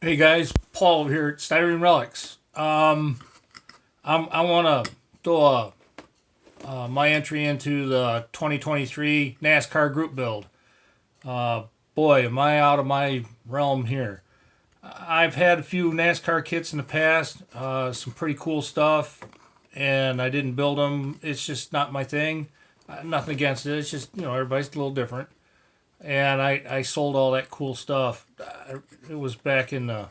Hey guys, Paul over here at Styrene Relics. I want to throw my entry into the 2023 NASCAR group build. Boy, am I out of my realm here. I've had a few NASCAR kits in the past, some pretty cool stuff, and I didn't build them. It's just not my thing. Nothing against it. It's just, everybody's a little different. And I sold all that cool stuff. It was back in the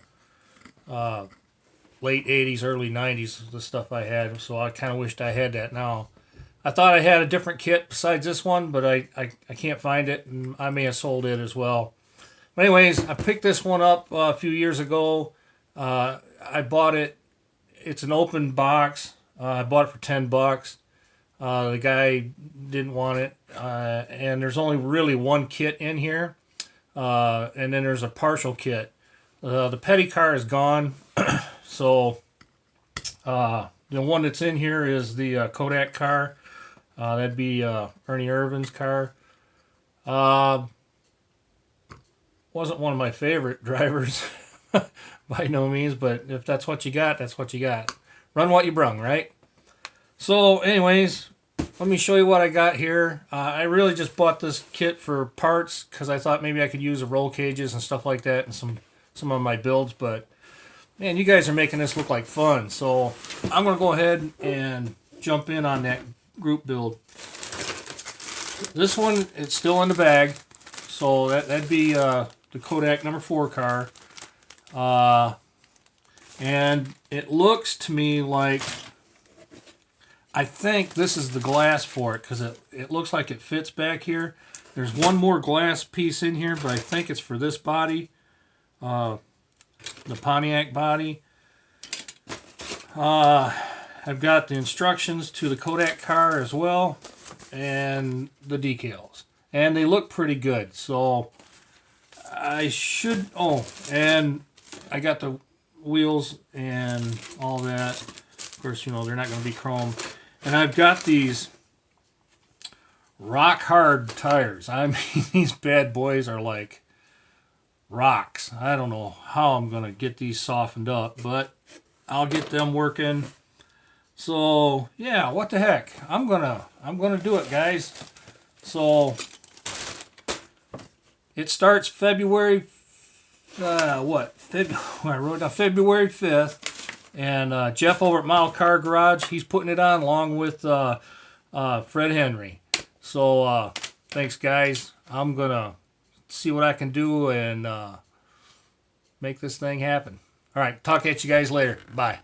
late 80s, early 90s, the stuff I had. So I kind of wished I had that now. I thought I had a different kit besides this one, but I can't find it, and I may have sold it as well. But anyways, I picked this one up a few years ago. I bought it. It's an open box. I bought it for $10. The guy didn't want it, and there's only really one kit in here, and then there's a partial kit. The petty car is gone, so the one that's in here is the Kodak car. That'd be Ernie Irvin's car. Wasn't one of my favorite drivers by no means, but if that's what you got, that's what you got. Run what you brung, right? So anyways, let me show you what I got here. I really just bought this kit for parts because I thought maybe I could use the roll cages and stuff like that in some of my builds, but man, you guys are making this look like fun. So I'm going to go ahead and jump in on that group build. This one, it's still in the bag, so that'd be the Kodak number 4 car. And it looks to me like, I think this is the glass for it because it looks like it fits back here. There's one more glass piece in here, but I think it's for this body, the Pontiac body. I've got the instructions to the Kodak car as well, and the decals. And they look pretty good, so I should... Oh, and I got the wheels and all that. Of course, they're not going to be chrome. And I've got these rock hard tires. I mean, these bad boys are like rocks. I don't know how I'm going to get these softened up, but I'll get them working. So, yeah, what the heck? I'm going to do it, guys. So, it starts February I wrote down February 5th. And Jeff over at Model Car Garage, he's putting it on along with Fred Henry. So thanks, guys. I'm going to see what I can do and make this thing happen. All right, talk at you guys later. Bye.